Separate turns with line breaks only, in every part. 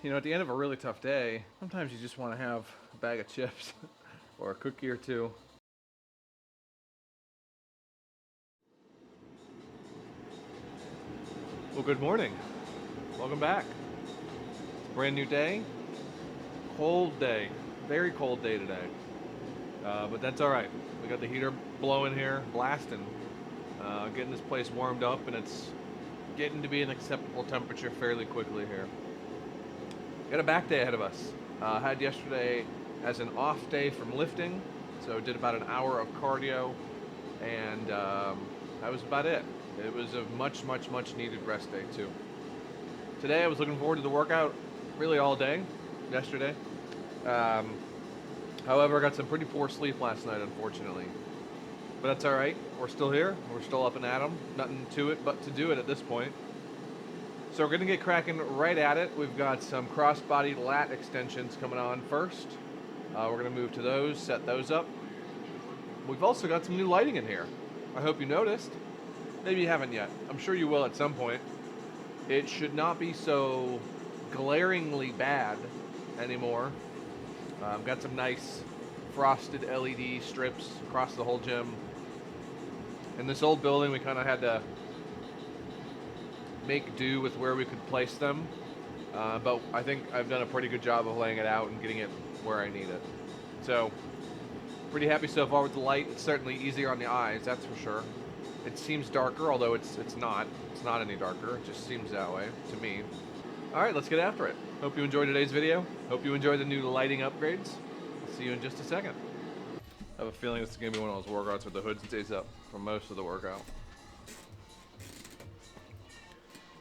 You know, at the end of a really tough day, sometimes you just want to have a bag of chips or a cookie or two. Well, good morning. Welcome back. It's a brand new day. Cold day. Very cold day today. But that's all right. We got the heater blowing here, blasting, getting this place warmed up, and it's getting to be an acceptable temperature fairly quickly here. Got a back day ahead of us. Had yesterday as an off day from lifting, so did about an hour of cardio, and that was about it. It was a much needed rest day too. Today I was looking forward to the workout really all day yesterday. However, I got some pretty poor sleep last night, unfortunately. But that's all right. We're still here. We're still up and at 'em. Nothing to it but to do it at this point. So we're going to get cracking right at it. We've got some cross-body lat extensions coming on first. We're going to move to those, set those up. We've also got some new lighting in here. I hope you noticed. Maybe you haven't yet. I'm sure you will at some point. It should not be so glaringly bad anymore. Got some nice frosted LED strips across the whole gym. In this old building, we kind of had to make do with where we could place them, but I think I've done a pretty good job of laying it out and getting it where I need it. So, pretty happy so far with the light. It's certainly easier on the eyes, that's for sure. It seems darker, although it's not. It's not any darker. It just seems that way to me. All right, let's get after it. Hope you enjoyed today's video. Hope you enjoy the new lighting upgrades. I'll see you in just a second. I have a feeling this is going to be one of those workouts where the hood stays up for most of the workout.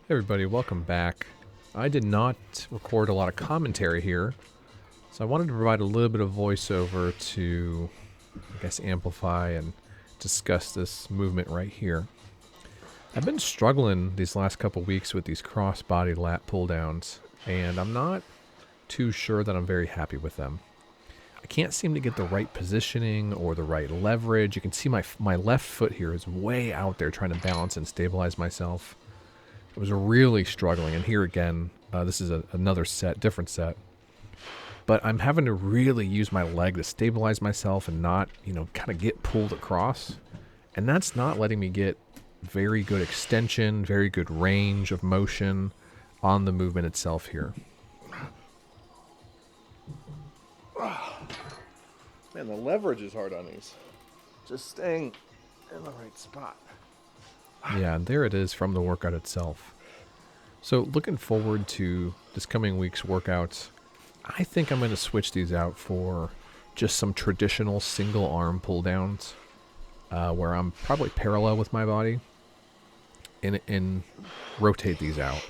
Hey everybody, welcome back. I did not record a lot of commentary here, so I wanted to provide a little bit of voiceover to, I guess, amplify and discuss this movement right here. I've been struggling these last couple weeks with these cross-body lat pull-downs, and I'm not too sure that I'm very happy with them. I can't seem to get the right positioning or the right leverage. You can see my left foot here is way out there trying to balance and stabilize myself. I was really struggling, and here again, this is another set, different set. But I'm having to really use my leg to stabilize myself and not, kind of get pulled across. And that's not letting me get very good extension, very good range of motion on the movement itself here.
Man, the leverage is hard on these. Just staying in the right spot.
Yeah, and there it is from the workout itself. So looking forward to this coming week's workouts, I think I'm going to switch these out for just some traditional single arm pull downs where I'm probably parallel with my body and rotate these out.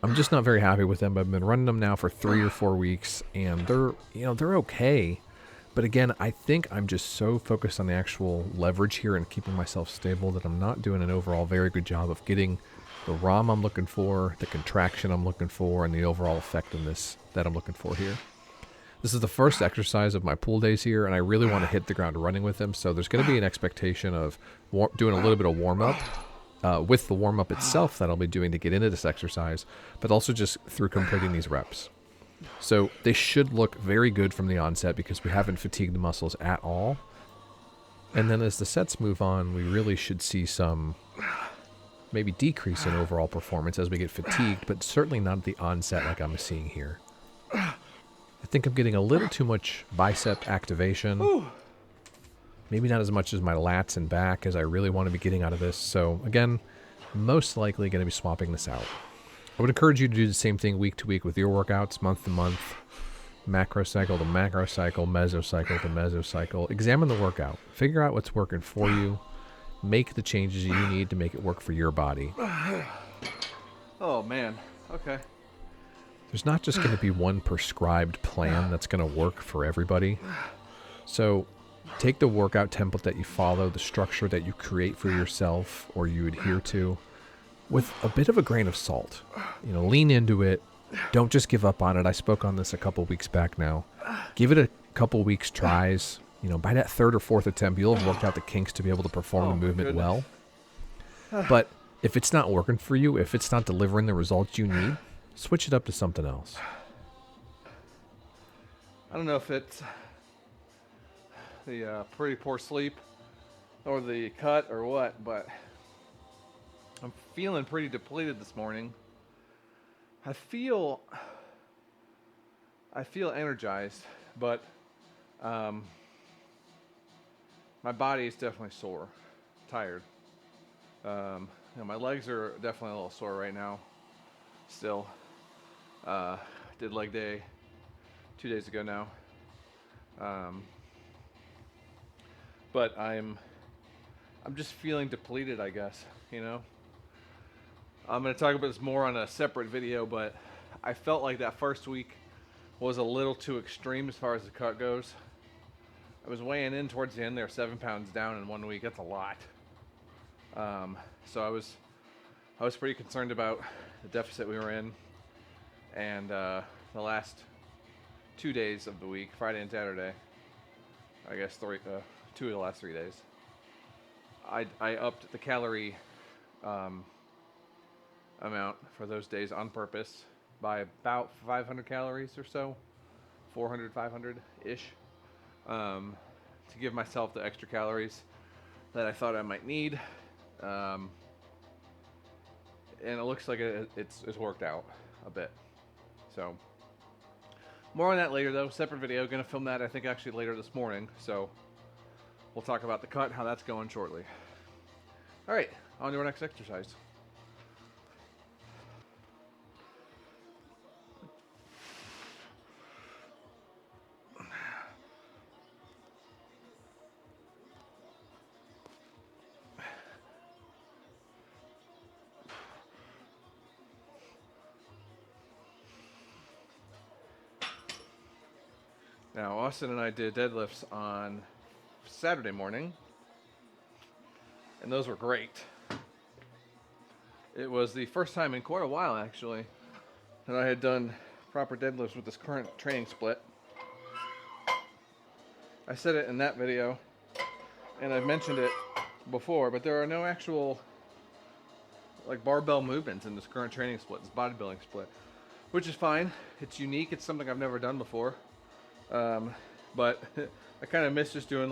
I'm just not very happy with them. I've been running them now for 3 or 4 weeks, and they're okay. But again, I think I'm just so focused on the actual leverage here and keeping myself stable that I'm not doing an overall very good job of getting the ROM I'm looking for, the contraction I'm looking for, and the overall effectiveness that I'm looking for here. This is the first exercise of my pool days here, and I really want to hit the ground running with them. So there's going to be an expectation of doing a little bit of warm-up with the warm-up itself that I'll be doing to get into this exercise, but also just through completing these reps. So they should look very good from the onset because we haven't fatigued the muscles at all. And then as the sets move on, we really should see some maybe decrease in overall performance as we get fatigued, but certainly not at the onset like I'm seeing here. I think I'm getting a little too much bicep activation. Maybe not as much as my lats and back as I really want to be getting out of this. So again, most likely going to be swapping this out. I would encourage you to do the same thing week to week with your workouts, month to month, macro cycle to macro cycle, mesocycle to mesocycle. Examine the workout. Figure out what's working for you. Make the changes you need to make it work for your body.
Oh, man. Okay.
There's not just going to be one prescribed plan that's going to work for everybody. So take the workout template that you follow, the structure that you create for yourself or you adhere to, with a bit of a grain of salt. Lean into it. Don't just give up on it. I spoke on this a couple weeks back now. Give it a couple weeks tries. By that third or fourth attempt, you'll have worked out the kinks to be able to perform the movement well. But if it's not working for you, if it's not delivering the results you need, switch it up to something else.
I don't know if it's the pretty poor sleep or the cut or what, but I'm feeling pretty depleted this morning. I feel energized, but um, my body is definitely sore, tired. My legs are definitely a little sore right now. Still, did leg day 2 days ago now, but I'm just feeling depleted, I guess. I'm going to talk about this more on a separate video, but I felt like that first week was a little too extreme as far as the cut goes. I was weighing in towards the end there, 7 pounds down in 1 week. That's a lot. So I was pretty concerned about the deficit we were in, and the last 2 days of the week, Friday and Saturday, I guess 2 of the last 3 days, I upped the calorie amount for those days on purpose by about 500 calories or so, 400, 500-ish, to give myself the extra calories that I thought I might need. And it looks like it's worked out a bit. So more on that later, though. Separate video. Going to film that, I think, actually later this morning. So we'll talk about the cut, how that's going shortly. All right, on to our next exercise. Now, Austin and I did deadlifts on Saturday morning, and those were great. It was the first time in quite a while, actually, that I had done proper deadlifts with this current training split. I said it in that video, and I've mentioned it before, but there are no actual barbell movements in this current training split, this bodybuilding split, which is fine. It's unique. It's something I've never done before. But I kind of miss just doing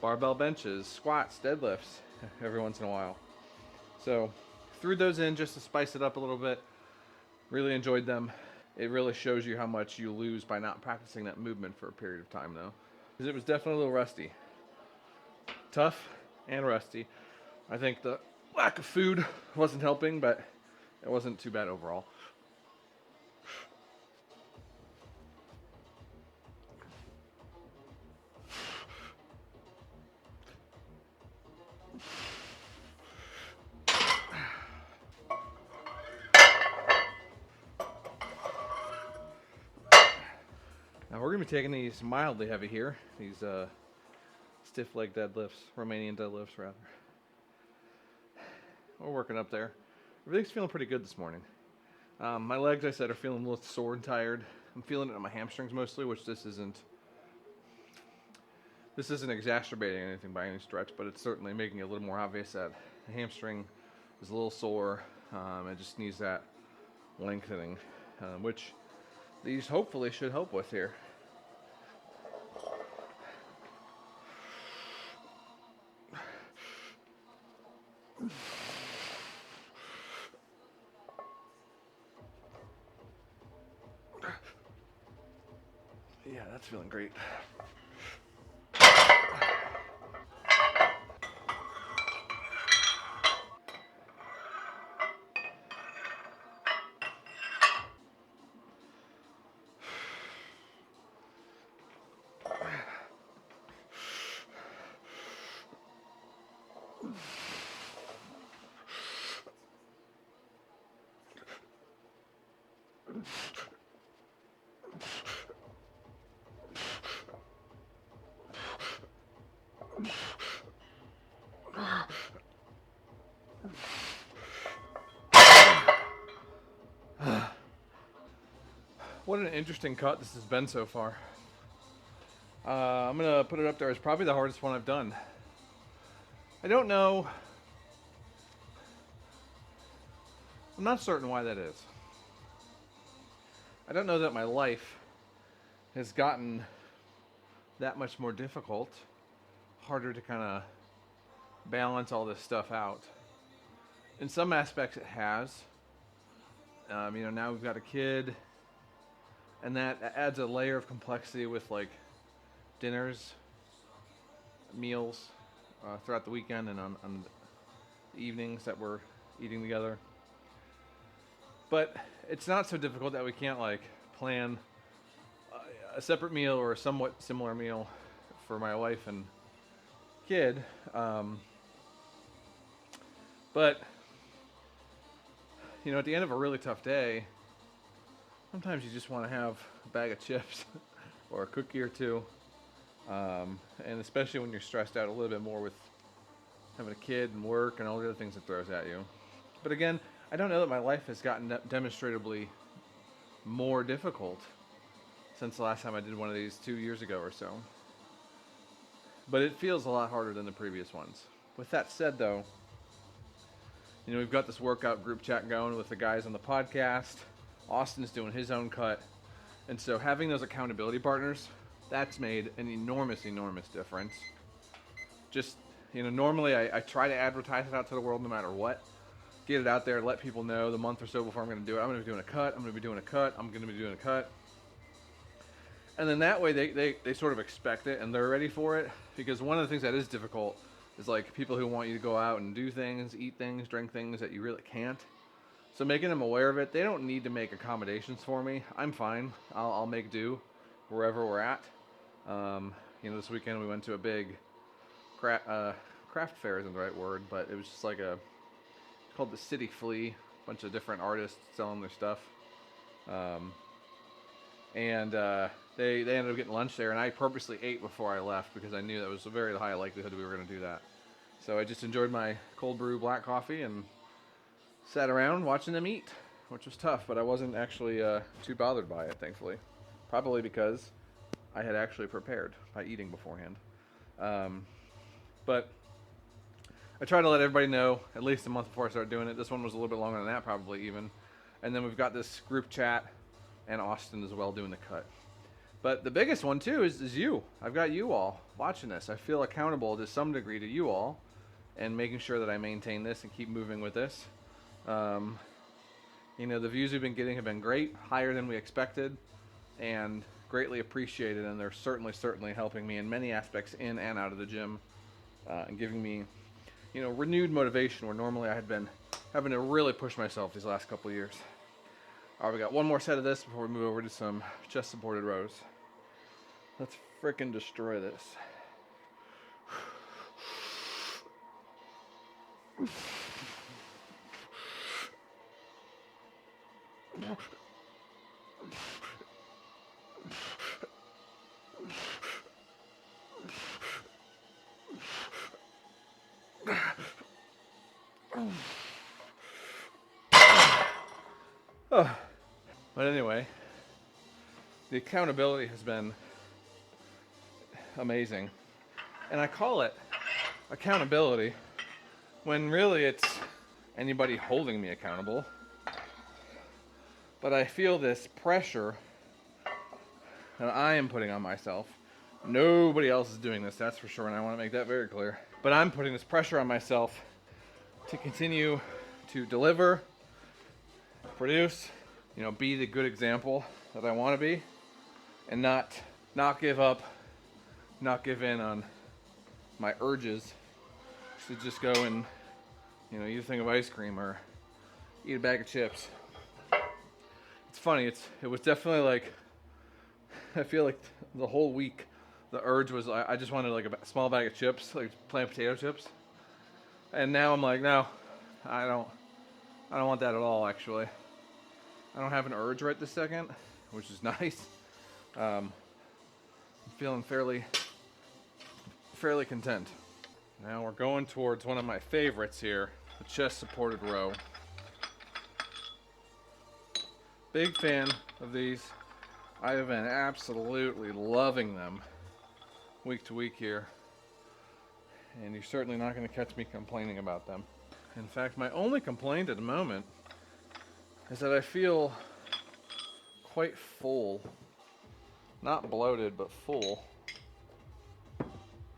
barbell benches, squats, deadlifts every once in a while. So threw those in just to spice it up a little bit. Really enjoyed them. It really shows you how much you lose by not practicing that movement for a period of time, though. Because it was definitely a little rusty. Tough and rusty. I think the lack of food wasn't helping, but it wasn't too bad overall. Now we're going to be taking these mildly heavy here, these stiff leg deadlifts, Romanian deadlifts rather. We're working up there. Everything's feeling pretty good this morning. My legs, I said, are feeling a little sore and tired. I'm feeling it in my hamstrings mostly, which this isn't exacerbating anything by any stretch, but it's certainly making it a little more obvious that the hamstring is a little sore. It just needs that lengthening, which these hopefully should help with here. Yeah, that's feeling great. What an interesting cut this has been so far. I'm going to put it up there as probably the hardest one I've done. I don't know. I'm not certain why that is. I don't know that my life has gotten that much more difficult, harder to kind of balance all this stuff out. In some aspects, it has. Now we've got a kid, and that adds a layer of complexity with like dinners, meals throughout the weekend, and on the evenings that we're eating together. But it's not so difficult that we can't like plan a separate meal or a somewhat similar meal for my wife and kid. But at the end of a really tough day, sometimes you just want to have a bag of chips or a cookie or two. And especially when you're stressed out a little bit more with having a kid and work and all the other things it throws at you. But again, I don't know that my life has gotten demonstrably more difficult since the last time I did one of these 2 years ago or so. But it feels a lot harder than the previous ones. With that said, though, we've got this workout group chat going with the guys on the podcast. Austin's doing his own cut. And so having those accountability partners, that's made an enormous, enormous difference. Just, normally I try to advertise it out to the world no matter what. Get it out there, let people know the month or so before I'm going to do it. I'm going to be doing a cut, I'm going to be doing a cut, I'm going to be doing a cut. And then that way they sort of expect it and they're ready for it. Because one of the things that is difficult is like people who want you to go out and do things, eat things, drink things that you really can't. So making them aware of it, they don't need to make accommodations for me. I'm fine. I'll make do wherever we're at. This weekend we went to a big craft fair isn't the right word, but it was just like called the City Flea, a bunch of different artists selling their stuff. They ended up getting lunch there, and I purposely ate before I left because I knew that was a very high likelihood we were going to do that. So I just enjoyed my cold brew black coffee and sat around watching them eat, which was tough, but I wasn't actually too bothered by it, thankfully. Probably because I had actually prepared by eating beforehand. But I try to let everybody know at least a month before I start doing it. This one was a little bit longer than that, probably even. And then we've got this group chat and Austin as well doing the cut. But the biggest one too is you. I've got you all watching this. I feel accountable to some degree to you all and making sure that I maintain this and keep moving with this. The views we've been getting have been great, higher than we expected, and greatly appreciated. And they're certainly helping me in many aspects in and out of the gym and giving me, renewed motivation where normally I had been having to really push myself these last couple of years. All right, we got one more set of this before we move over to some chest-supported rows. Let's frickin' destroy this. But anyway, the accountability has been amazing. And I call it accountability when really it's anybody holding me accountable. But I feel this pressure that I am putting on myself. Nobody else is doing this, that's for sure, and I want to make that very clear. But I'm putting this pressure on myself to continue to deliver, produce, be the good example that I want to be, and not give up, not give in on my urges to just go and, eat a thing of ice cream or eat a bag of chips. It's funny, it was definitely like, I feel like the whole week, the urge was, I just wanted like a small bag of chips, like plain potato chips. And now I'm like, no, I don't want that at all, actually. I don't have an urge right this second, which is nice. I'm feeling fairly content. Now we're going towards one of my favorites here, the chest supported row. Big fan of these. I have been absolutely loving them week to week here. And you're certainly not going to catch me complaining about them. In fact, my only complaint at the moment is that I feel quite full Not bloated, but full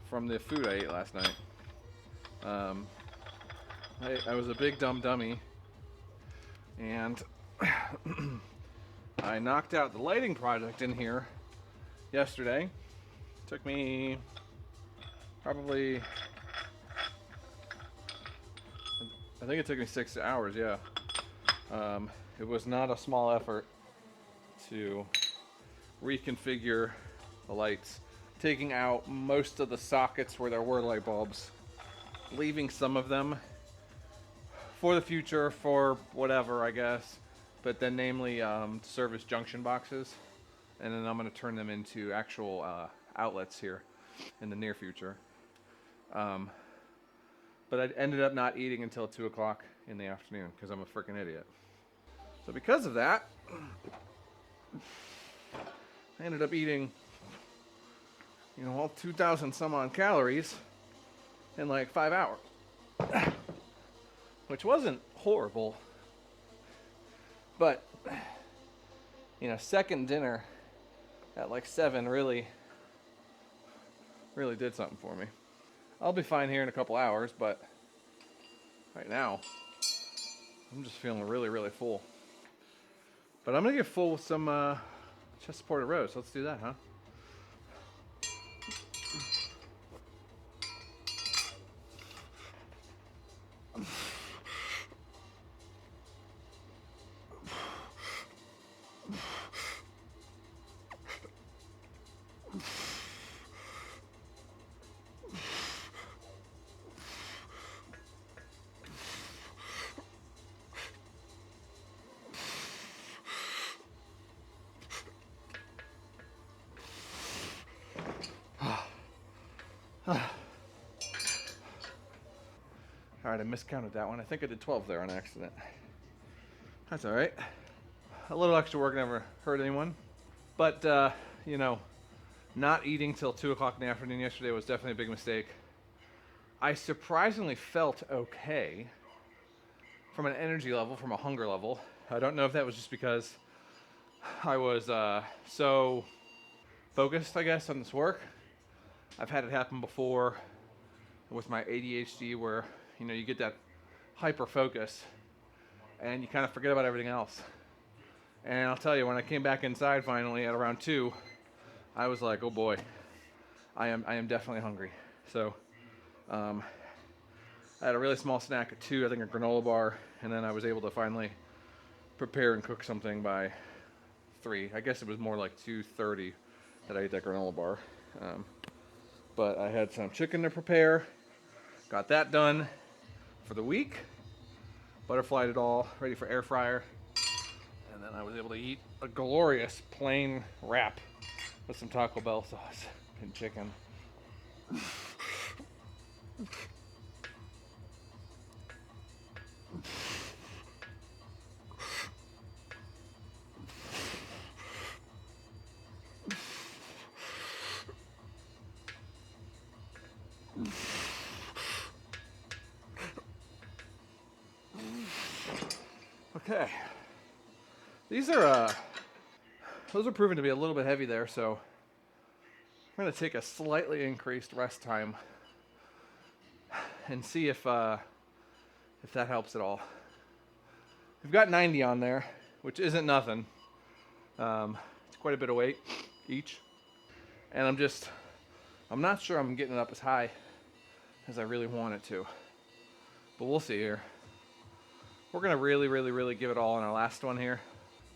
from the food I ate last night. I was a big dumb dummy, and I knocked out the lighting project in here yesterday. Took me probably, I think it took me 6 hours, yeah. It was not a small effort to reconfigure the lights, taking out most of the sockets where there were light bulbs, leaving some of them for the future, for whatever, I guess, but then namely service junction boxes, and then I'm going to turn them into actual outlets here in the near future. But I ended up not eating until 2 o'clock in the afternoon because I'm a freaking idiot. So because of that, I ended up eating, all 2,000 some odd calories in like 5 hours, which wasn't horrible. But, second dinner at like 7 really did something for me. I'll be fine here in a couple hours, but right now, I'm just feeling really, really full. But I'm gonna get full with some chest supported rows. Let's do that, huh? All right, I miscounted that one. I think I did 12 there on accident. That's all right. A little extra work never hurt anyone. But, not eating till 2 o'clock in the afternoon yesterday was definitely a big mistake. I surprisingly felt okay from an energy level, from a hunger level. I don't know if that was just because I was so focused, I guess, on this work. I've had it happen before with my ADHD where, you get that hyper focus and you kind of forget about everything else. And I'll tell you, when I came back inside finally at around 2, I was like, oh boy, I am definitely hungry. So I had a really small snack at 2, I think a granola bar, and then I was able to finally prepare and cook something by 3. I guess it was more like 2:30 that I ate that granola bar. But I had some chicken to prepare, got that done for the week, butterflied it all, ready for air fryer, and then I was able to eat a glorious plain wrap with some Taco Bell sauce and chicken. Okay, these are those are proven to be a little bit heavy there, so I'm gonna take a slightly increased rest time and see if that helps at all. We've got 90 on there, which isn't nothing. It's quite a bit of weight each, and I'm not sure I'm getting it up as high as I really want it to, but we'll see here. We're gonna really, really, really give it all on our last one here.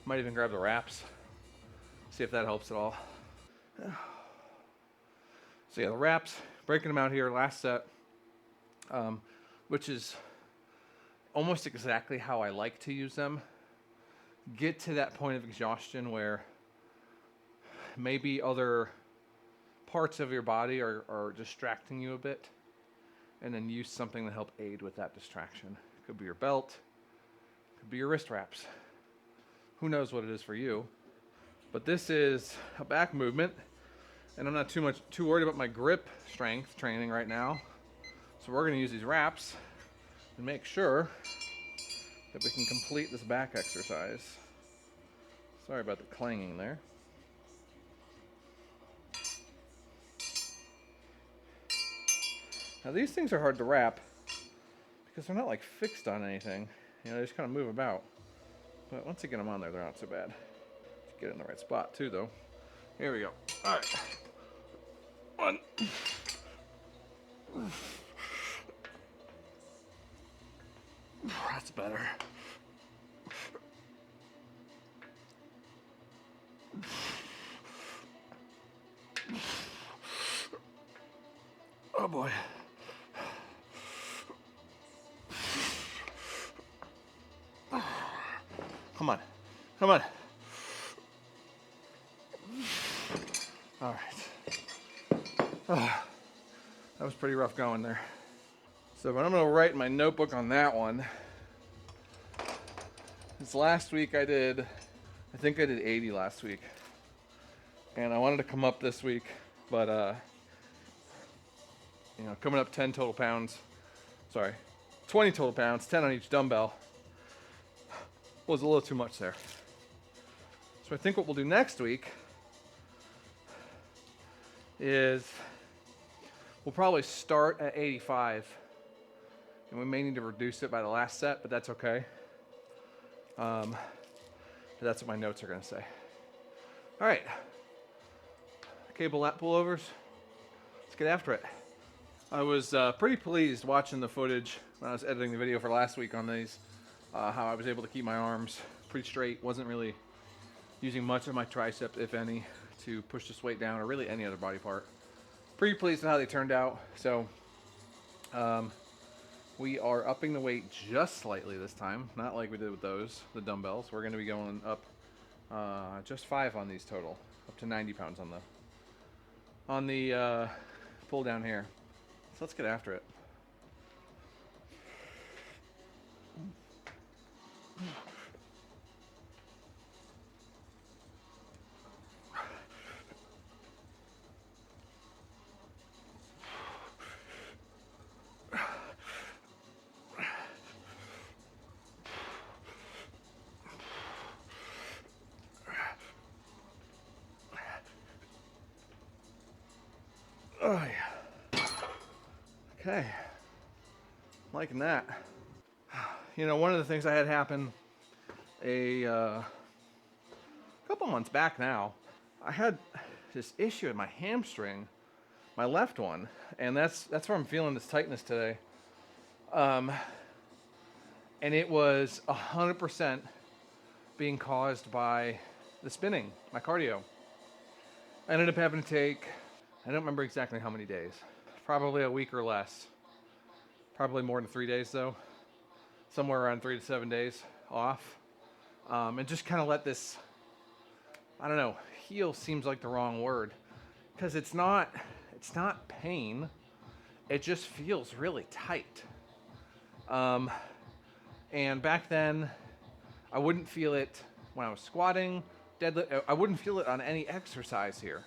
Might even grab the wraps, see if that helps at all. So yeah, the wraps, breaking them out here, last set, which is almost exactly how I like to use them. Get to that point of exhaustion where maybe other parts of your body are distracting you a bit, and then use something to help aid with that distraction. Could be your belt, could be your wrist wraps. Who knows what it is for you? But this is a back movement, and I'm not too worried about my grip strength training right now. So we're going to use these wraps and make sure that we can complete this back exercise. Sorry about the clanging there. Now these things are hard to wrap because they're not like fixed on anything. You know, they just kind of move about. But once you get them on there, they're not so bad. Just get it in the right spot too, though. Here we go. All right. One. That's better. Oh boy. Come on. Come on. All right. Oh, that was pretty rough going there. So what I'm going to write in my notebook on that one is last week I think I did 80 last week. And I wanted to come up this week, but you know, coming up 10 total pounds, sorry, 20 total pounds, 10 on each dumbbell was a little too much there. So I think what we'll do next week is we'll probably start at 85, and we may need to reduce it by the last set, but that's okay. That's what my notes are going to say. All right, cable lat pullovers. Let's get after it. I was pretty pleased watching the footage when I was editing the video for last week on these, how I was able to keep my arms pretty straight. Wasn't really using much of my tricep, if any, to push this weight down, or really any other body part. Pretty pleased with how they turned out. So we are upping the weight just slightly this time, not like we did with those, the dumbbells. We're going to be going up just 5 on these total, up to 90 pounds on the pull down here. So let's get after it. Oh yeah. Okay. Liking that. You know, one of the things I had happen a couple months back now, I had this issue in my hamstring, my left one, and that's where I'm feeling this tightness today. And it was 100% being caused by the spinning, my cardio. I ended up having to take, I don't remember exactly how many days, probably a week or less. Probably more than 3 days though. Somewhere around 3 to 7 days off. And just kind of let this, I don't know, heal seems like the wrong word. Because it's not pain. It just feels really tight. And back then, I wouldn't feel it when I was squatting, deadlift. I wouldn't feel it on any exercise here.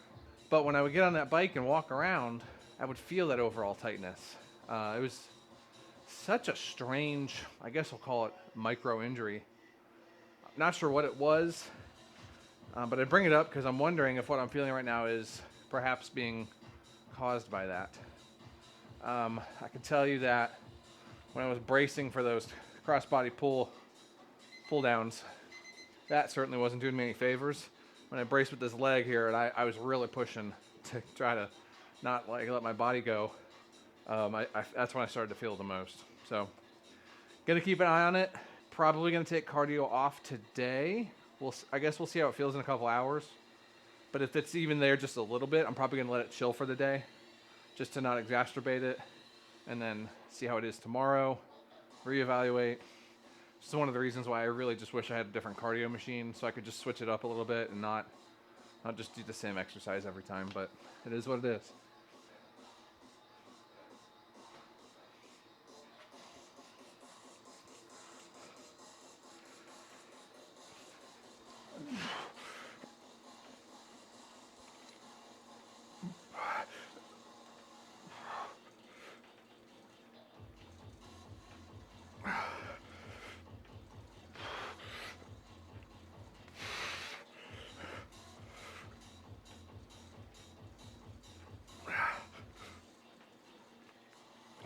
But when I would get on that bike and walk around, I would feel that overall tightness. It was such a strange, I guess we'll call it micro injury. I'm not sure what it was, but I bring it up because I'm wondering if what I'm feeling right now is perhaps being caused by that. I can tell you that when I was bracing for those cross-body pull downs, that certainly wasn't doing me any favors. When I braced with this leg here, and I was really pushing to try to not like let my body go, that's when I started to feel the most. So, gonna keep an eye on it. Probably gonna take cardio off today. I guess we'll see how it feels in a couple hours. But if it's even there just a little bit, I'm probably gonna let it chill for the day, just to not exacerbate it, and then see how it is tomorrow. Reevaluate. This is one of the reasons why I really just wish I had a different cardio machine, so I could just switch it up a little bit and not just do the same exercise every time. But it is what it is.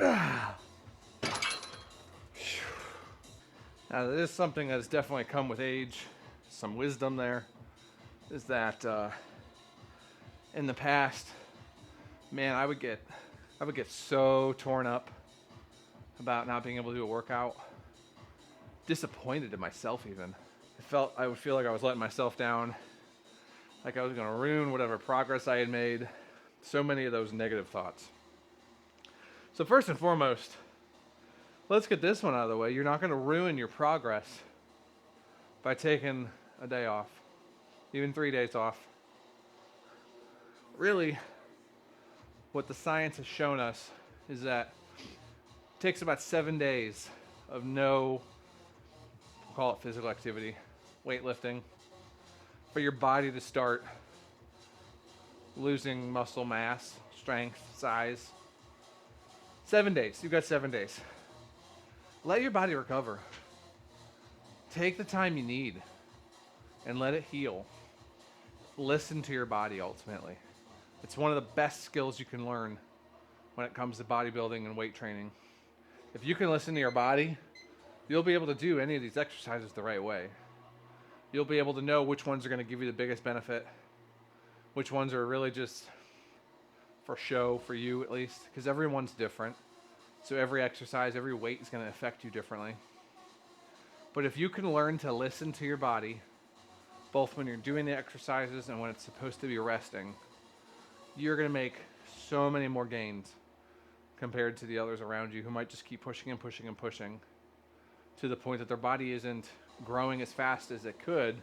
Now, this is something that has definitely come with age, some wisdom there, is that in the past, man, I would get so torn up about not being able to do a workout, disappointed in myself even. I would feel like I was letting myself down, like I was gonna ruin whatever progress I had made. So many of those negative thoughts. So first and foremost, let's get this one out of the way. You're not gonna ruin your progress by taking a day off, even 3 days off. Really, what the science has shown us is that it takes about 7 days of no, we'll call it physical activity, weightlifting, for your body to start losing muscle mass, strength, size. 7 days. You've got 7 days. Let your body recover. Take the time you need and let it heal. Listen to your body ultimately. It's one of the best skills you can learn when it comes to bodybuilding and weight training. If you can listen to your body, you'll be able to do any of these exercises the right way. You'll be able to know which ones are going to give you the biggest benefit, which ones are really just for show, for you at least, because everyone's different. So every exercise, every weight is going to affect you differently. But if you can learn to listen to your body, both when you're doing the exercises and when it's supposed to be resting, you're going to make so many more gains compared to the others around you who might just keep pushing and pushing and pushing to the point that their body isn't growing as fast as it could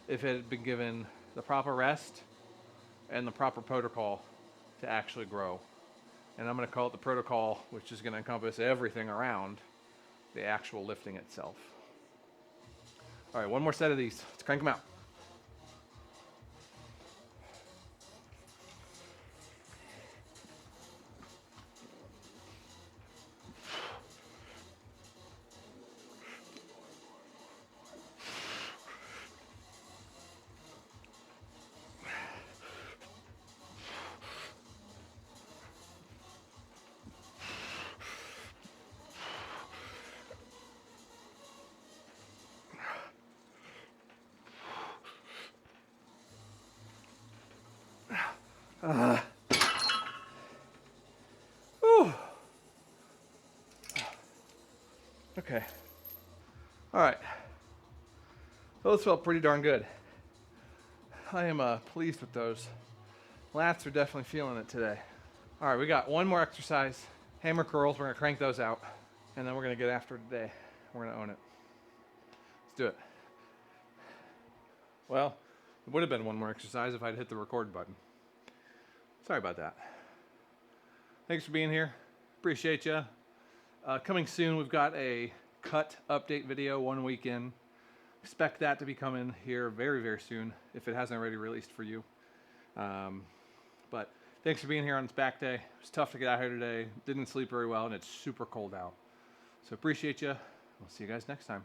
if it had been given the proper rest and the proper protocol to actually grow. And I'm going to call it the protocol, which is going to encompass everything around the actual lifting itself. All right, one more set of these. Let's crank them out. Okay. All right. Those felt pretty darn good. I am pleased with those. Lats are definitely feeling it today. All right, we got one more exercise. Hammer curls. We're going to crank those out. And then we're going to get after it today. We're going to own it. Let's do it. Well, it would have been one more exercise if I'd hit the record button. Sorry about that. Thanks for being here. Appreciate you. Coming soon, we've got a cut update video 1 week in. Expect that to be coming here very, very soon if it hasn't already released for you. But thanks for being here on this back day. It was tough to get out here today. Didn't sleep very well, and it's super cold out. So appreciate you. We'll see you guys next time.